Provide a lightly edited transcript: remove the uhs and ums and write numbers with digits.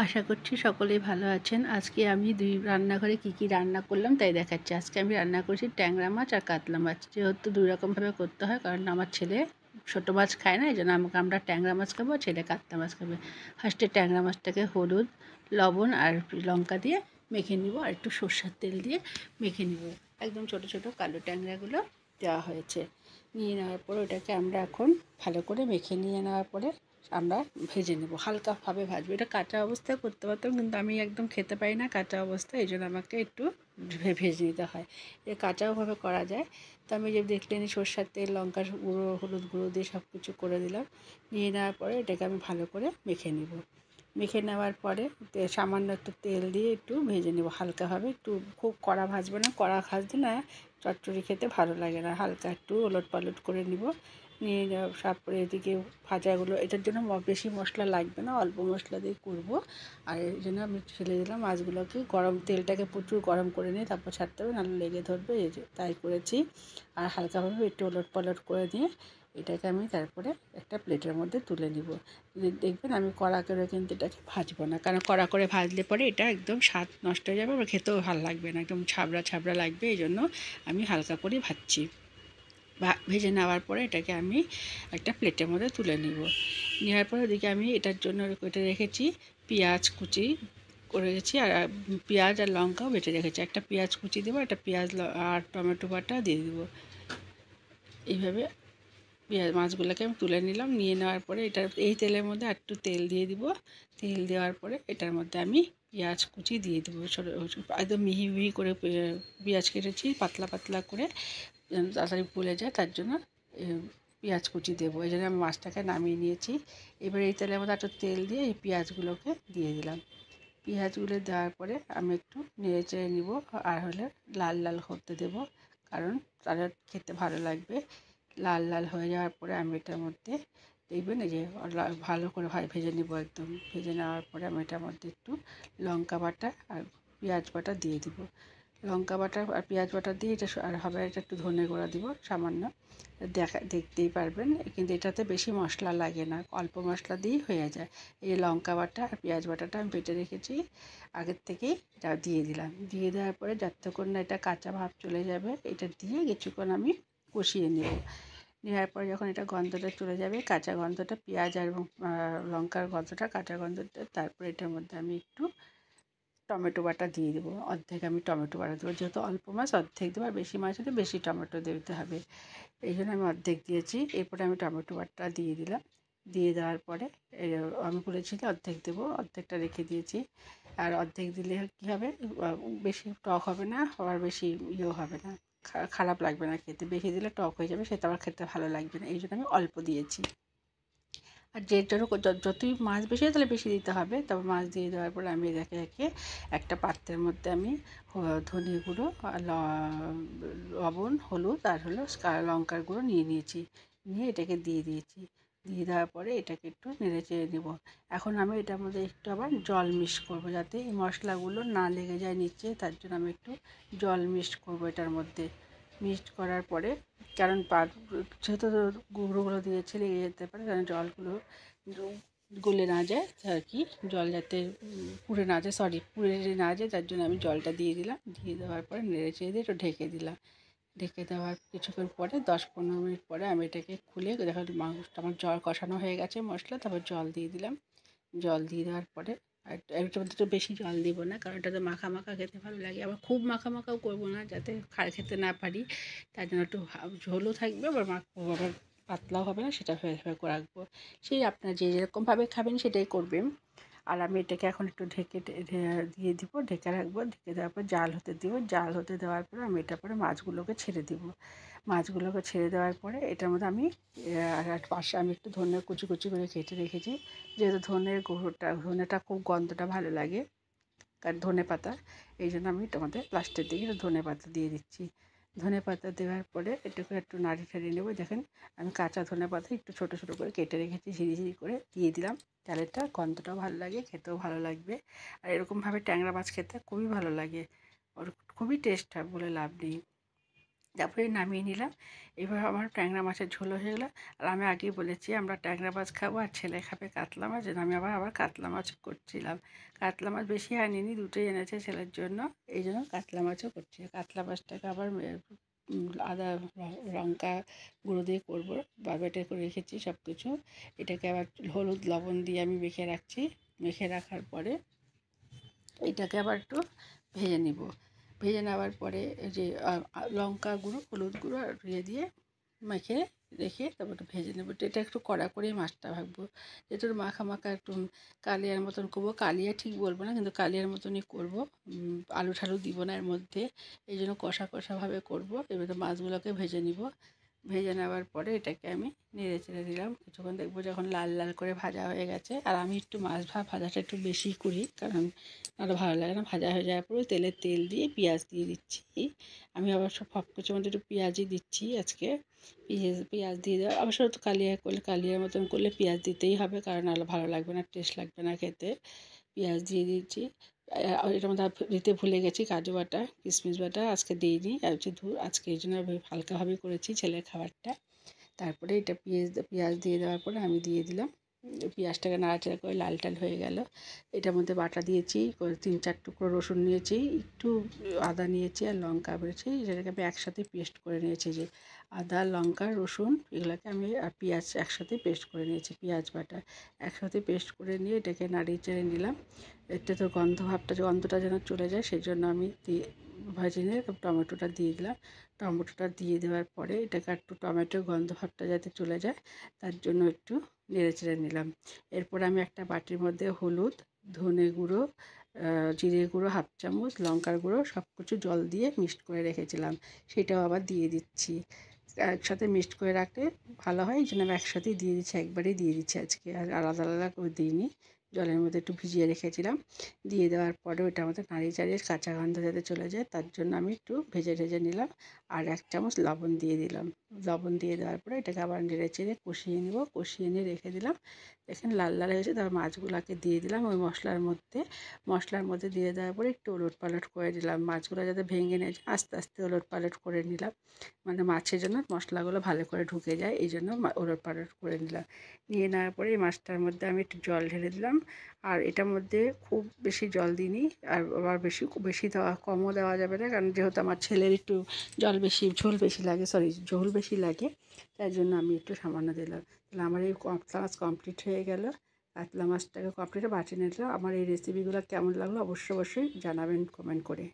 আশা করছি সকলেই ভালো আছেন। আজকে আমি রান্নাঘরে কি রান্না করলাম তাই দেখাচ্ছি। আজকে আমি রান্না করেছি ট্যাংরা মাছ আর কাতলা মাছ। যেহেতু ২ রকমভাবে করতে হয়, কারণ আমার ছেলে ছোটো মাছ খায় না, এজন্য আমরা ট্যাংরা মাছ খাবো, ছেলে কাতলা মাছ খাবে। ফার্স্টে ট্যাংরা মাছটাকে হলুদ, লবণ আর লঙ্কা দিয়ে মেখে নিব, আর একটু সর্ষের তেল দিয়ে মেখে নিব। একদম ছোটো ছোটো কালো ট্যাংরাগুলো দেওয়া হয়েছে। নিয়ে নেওয়ার পর ওটাকে আমরা এখন ভালো করে মেখে নিয়ে নেওয়ার পরে আমরা ভেজে নেব, হালকাভাবে ভাজবো। এটা কাঁচা অবস্থায় করতে পারতাম, কিন্তু আমি একদম খেতে পারি না কাঁচা অবস্থায়, এই জন্য আমাকে একটু ভেজে নিতে হয়। এ কাঁচাওভাবে করা যায়। তো আমি যে দেখলেন সর্ষের তেল, লঙ্কার গুঁড়ো, হলুদ গুঁড়ো দিয়ে সব কিছু করে দিলাম। নিয়ে নেওয়ার পরে এটাকে আমি ভালো করে মেখে নেব। মেখে নেওয়ার পরে সামান্য একটু তেল দিয়ে একটু ভেজে নেব হালকাভাবে। একটু খুব কড়া ভাজবো না, কড়া ভাজলে না চচ্চড়ি খেতে ভালো লাগে না। হালকা একটু ওলট পালট করে নিব। নিয়ে তারপরে এদিকে ভাজাগুলো, এটার জন্য বেশি মশলা লাগবে না, অল্প মশলা দিয়ে করব। আর এই জন্য আমি ফেলে দিলাম মাছগুলোকে। তেলটাকে প্রচুর গরম করে নিয়ে তারপর ছাড়তে হবে, নাহলে লেগে ধরবে। এই যে তাই করেছি। আর হালকাভাবে একটু ওলট পালট করে দিয়ে এটাকে আমি তারপরে একটা প্লেটের মধ্যে তুলে নিব। দেখবেন আমি কড়া করে কিন্তু এটাকে ভাজবো না, কারণ কড়া করে ভাজলে পরে এটা একদম স্বাদ নষ্ট হয়ে যাবে, আবার খেতেও ভালো লাগবে না, একদম ছাবড়া ছাবড়া লাগবে। এই জন্য আমি হালকা করে ভাজছি। ভেজে নেওয়ার পরে এটাকে আমি একটা প্লেটের মধ্যে তুলে নিব। নেওয়ার পরে ওদিকে আমি এটার জন্য কেটে রেখেছি পেঁয়াজ কুচি করে রেখেছি, আর পেঁয়াজ আর লঙ্কাও বেটে রেখেছি। একটা পেঁয়াজ কুচি দেবো, একটা পেঁয়াজ আর টমেটো বাটা দিয়ে দেবো। এইভাবে মাছগুলোকে আমি তুলে নিলাম। নিয়ে নেওয়ার পরে এই তেলের মধ্যে একটু তেল দিয়ে দিব। তেল দেওয়ার পরে এটার মধ্যে আমি পেঁয়াজ কুচি দিয়ে দেবো। ছোটো একদম মিহি মিহি করে পেঁয়াজ কেটেছি, পাতলা পাতলা করে, যেন তাড়াতাড়ি গলে যায়, তার জন্য পেঁয়াজ কুচি দেবো। এই জন্য আমি মাছটাকে নামিয়ে নিয়েছি। এবার এই তেলের মধ্যে একটু তেল দিয়ে এই পেঁয়াজগুলোকে দিয়ে দিলাম। পেঁয়াজগুলো দেওয়ার পরে আমি একটু নেড়ে চেড়ে নিব, আর হলে লাল লাল করতে দেবো, কারণ তাহলে খেতে ভালো লাগবে। লাল লাল হয়ে যাওয়ার পরে আমি এটার মধ্যে দেখবেন এই যে ভালো করে ভেজে নিব। একদম ভেজে নেওয়ার পরে আমি এটার মধ্যে একটু লঙ্কা বাটা আর পেঁয়াজ বাটা দিয়ে দিব। লঙ্কা বাটা আর পেঁয়াজ বাটা দিয়ে এটা আর হবে, এটা একটু ধনে গুঁড়া দিব সামান্য। দেখতেই পারবেন, কিন্তু এটাতে বেশি মশলা লাগে না, অল্প মশলা দিয়েই হয়ে যায়। এই লঙ্কা বাটা আর পেঁয়াজ বাটাটা আমি বেটে রেখেছি আগের থেকেই, এটা দিয়ে দিলাম। দিয়ে দেওয়ার পরে যতক্ষণ না এটা কাঁচা ভাব চলে যাবে, এটা দিয়ে কিছুক্ষণ আমি কষিয়ে নেব। নেওয়ার পরে যখন এটা গন্ধটা চলে যাবে, কাঁচা গন্ধটা, পেঁয়াজ আর লঙ্কার গন্ধটা, কাঁচা গন্ধটা, তারপরে এটার মধ্যে আমি একটু টমেটো বাটা দিয়ে দেবো। অর্ধেক আমি টমেটো বাটা দেবো, যেহেতু অল্প মাছ অর্ধেক দেবো, আর বেশি মাছ হলে বেশি টমেটো দিতে হবে। এই জন্য আমি অর্ধেক দিয়েছি। এরপরে আমি টমেটো বাটা দিয়ে দিলাম। দিয়ে দেওয়ার পরে আমি বলেছিলাম অর্ধেক দেবো, অর্ধেকটা রেখে দিয়েছি। আর অর্ধেক দিলে কী হবে, বেশি টক হবে না, আবার বেশি ইয়েও হবে না, খারাপ লাগবে না খেতে। বেশি দিলে টক হয়ে যাবে, সেটা আবার খেতে ভালো লাগবে না, এই জন্য আমি অল্প দিয়েছি। আর যে যতই মাছ বেশি হয় তাহলে বেশি দিতে হবে। তবে মাছ দিয়ে দেওয়ার পরে আমি একে একে একটা পাত্রের মধ্যে আমি ধনে গুঁড়ো, লবণ, হলুদ আর লঙ্কার গুঁড়ো নিয়ে নিয়েছি। নিয়ে এটাকে দিয়ে দিয়েছি। দিয়ে দেওয়ার পরে এটাকে একটু নেড়ে চেড়ে নেবো। এখন আমি এটার মধ্যে একটু আবার জল মিক্স করবো, যাতে এই মশলাগুলো না লেগে যায় নিচে, তার জন্য আমি একটু জল মিক্স করবো এটার মধ্যে। মিক্সড করার পরে, কারণ যেহেতু গুঁড়োগুলো দিয়েছি লেগে যেতে পারে, কারণ জলগুলো গলে না যায় আর কি, জল যাতে পুড়ে না যায়, পুড়ে না যায়, তার জন্য আমি জলটা দিয়ে দিলাম। দিয়ে দেওয়ার পরে নেড়ে চেড়ে দিয়ে একটু ঢেকে দিলাম। ঢেকে দেওয়ার কিছুক্ষণ পরে 10-15 মিনিট পরে আমি এটাকে খুলে দেখো মাংসটা আমার জল কষানো হয়ে গেছে মশলা, তারপর জল দিয়ে দিলাম। জল দিয়ে দেওয়ার পরে আর এটার মধ্যে তো বেশি জল দিব না, কারণ এটাতে মাখা মাখা খেতে ভালো লাগে। আবার খুব মাখা মাখাও করবো না, যাতে খেতে না পারি, তার জন্য একটু ঝোলও থাকবে, আবার আবার পাতলাও হবে না, সেটা হয়ে রাখবো। সেই আপনার যে যেরকমভাবে খাবেন সেটাই করবেন। আর আমি এটাকে এখন একটু ঢেকে দিয়ে দিব, ঢেকে রাখবো। ঢেকে দেওয়ার পর জাল হতে দিব। জাল হতে দেওয়ার পরে আমি এটার পরে মাছগুলোকে ছেড়ে দিব। মাছগুলোকে ছেড়ে দেওয়ার পরে এটার মধ্যে আমি আর পাশে আমি একটু ধনে কুচি কুচি করে কেটে রেখেছি, যেহেতু ধনেটা খুব গন্ধটা ভালো লাগে, কারণ ধনে পাতা, এই জন্য আমি তোমাদের লাস্টের দিকে ধনে পাতা দিয়ে দিচ্ছি। ধনে পাতা দেওয়ার পরে এটাকে একটু নাড়ি ঠাড়িয়ে নেবো। দেখেন আমি কাঁচা ধনে পাতা একটু ছোটো ছোটো করে কেটে রেখেছি, ঝিরি ঝিরি করে দিয়ে দিলাম। তাহলে এটা গন্ধটাও ভালো লাগে, খেতেও ভালো লাগবে। আর এরকমভাবে ট্যাংরা মাছ খেতে খুবই ভালো লাগে, ওর খুবই টেস্ট হয়, বলে লাভ নেই। তারপরে নামিয়ে নিলাম। এবার আমার ট্যাংরা মাছের ঝোল হয়ে গেলো। আর আমি আগেই বলেছি আমরা ট্যাংরা মাছ খাবো আর ছেলে খাবে কাতলা মাছ, যেন আমি আবার কাতলা মাছ করছিলাম। কাতলা মাছ বেশি আনিনি, দুটোই এনেছে ছেলের জন্য, এই জন্য কাতলা মাছও করছি। কাতলা মাছটাকে আবার আদা লঙ্কা গুঁড়ো দিয়ে করবো, বেটে করে রেখেছি সব কিছু। এটাকে আবার হলুদ লবণ দিয়ে আমি মেখে রাখছি। মেখে রাখার পরে এটাকে আবার একটু ভেজে নিব। ভেজে নেওয়ার পরে যে লঙ্কা গুঁড়ো হলুদ গুঁড়ো আর দিয়ে মেখে রেখে তারপর একটু ভেজে নেবো। এটা একটু কড়া করেই মাছটা ভাজবো, যেহেতু মাখা মাখা একটু কালিয়ার মতন করবো। কালিয়া ঠিক বলবো না, কিন্তু কালিয়ার মতনই করবো। আলু ঠালু দিব না এর মধ্যে, এই জন্য কষা কষাভাবে করবো। এবারে মাছগুলোকে ভেজে নিব। ভেজে নেওয়ার পরে এটাকে আমি নেড়ে চেড়ে দিলাম। কিছুক্ষণ দেখবো যখন লাল লাল করে ভাজা হয়ে গেছে। আর আমি একটু মাছ ভাজাটা একটু বেশি করি, কারণ আরও ভালো লাগে না। ভাজা হয়ে যাওয়ার পরে তেল দিয়ে পেঁয়াজ দিয়ে দিচ্ছি। আমি আবার সব কিছুর মধ্যে একটু পেঁয়াজই দিচ্ছি আজকে। পেঁয়াজ দিয়ে দেওয়া, অবশ্য তো কালিয়া করলে কালিয়ার মতন করলে পেঁয়াজ দিতেই হবে, কারণ নাহলে ভালো লাগবে না, টেস্ট লাগবে না খেতে। পেঁয়াজ দিয়ে দিচ্ছি। এটার মধ্যে দিতে ভুলে গেছি কাজু বাটা কিশমিশ বাটা, আজকে দিইনি। আর হচ্ছে আজকে এই জন্য হালকাভাবে করেছি ছেলের খাবারটা। তারপরে এটা পেঁয়াজ দিয়ে দেওয়ার পরে আমি দিয়ে দিলাম। পেঁয়াজটাকে নাড়াচাড়া করে লাল টাল হয়ে গেল। এটার মধ্যে বাটা দিয়েছি, 3-4 টুকরো রসুন নিয়েছি, একটু আদা নিয়েছি আর লঙ্কা বেরেছি। এটাকে আমি একসাথে পেস্ট করে নিয়েছি, যে আদা লঙ্কা রসুন এগুলোকে আমি আর পেঁয়াজ একসাথে পেস্ট করে নিয়েছি। পেঁয়াজ বাটা একসাথে পেস্ট করে নিয়ে এটাকে নাড়িয়ে চেড়ে নিলাম। এটা তো গন্ধটা যেন চলে যায়, সেই জন্য আমি ভাজি নিয়ে টমেটোটা দিয়ে দিলাম। টমেটোটা দিয়ে দেওয়ার পরে এটাকে একটু টমেটোর গন্ধ ভাবটা যাতে চলে যায়, তার জন্য একটু নেড়ে চেড়ে নিলাম। এরপর আমি একটা বাটির মধ্যে হলুদ, ধনে গুঁড়ো, জিরে গুঁড়ো 1/2 চামচ, লঙ্কার গুঁড়ো সব কিছু জল দিয়ে মিক্সড করে রেখেছিলাম, সেটাও আবার দিয়ে দিচ্ছি। একসাথে মিক্সড করে রাখলে ভালো হয়, এই জন্য আমি একসাথেই দিয়ে দিচ্ছি, একবারেই দিয়ে দিচ্ছি আজকে, আর আলাদা আলাদা করে দিইনি। জলের মধ্যে একটু ভিজিয়ে রেখেছিলাম। দিয়ে দেওয়ার পরে ওটা আমাদের নাড়িয়ে চাড়িয়ে কাঁচা গন্ধ যাতে চলে যায়, তার জন্য আমি একটু ভেজে নিলাম। আর 1 চামচ লবণ দিয়ে দিলাম। লবণ দিয়ে দেওয়ার পরে এটাকে আবার নেড়ে চেড়ে কষিয়ে নেব। কষিয়ে নিয়ে রেখে দিলাম। দেখেন লাল লাল হয়েছে, তারপর মাছগুলোকে দিয়ে দিলাম ওই মশলার মধ্যে দিয়ে দেওয়ার পরে একটু ওলটপালট করে দিলাম। মাছগুলো যাতে ভেঙে না যায় আস্তে আস্তে ওলটপালট করে নিলাম, মানে মাছের জন্য মশলাগুলো ভালো করে ঢুকে যায়, এই জন্য ওলটপালট করে নিলাম। নিয়ে নেওয়ার পরে এই মাছটার মধ্যে আমি একটু জল ঢেলে দিলাম। আর এটার মধ্যে খুব বেশি জল দিইনি, আর আবার বেশি দেওয়া কমও দেওয়া যাবে না, কারণ যেহেতু আমার ছেলের একটু ঝোল বেশি লাগে, তাই জন্য আমি একটু সামান্য দিলাম। তাহলে আমার এই কাতলা মাছ কমপ্লিট হয়ে গেল। কাতলা মাছটাকে কমপ্লিট বাটিয়ে নিলাম। আমার এই রেসিপিগুলো কেমন লাগলো অবশ্যই জানাবেন কমেন্ট করে।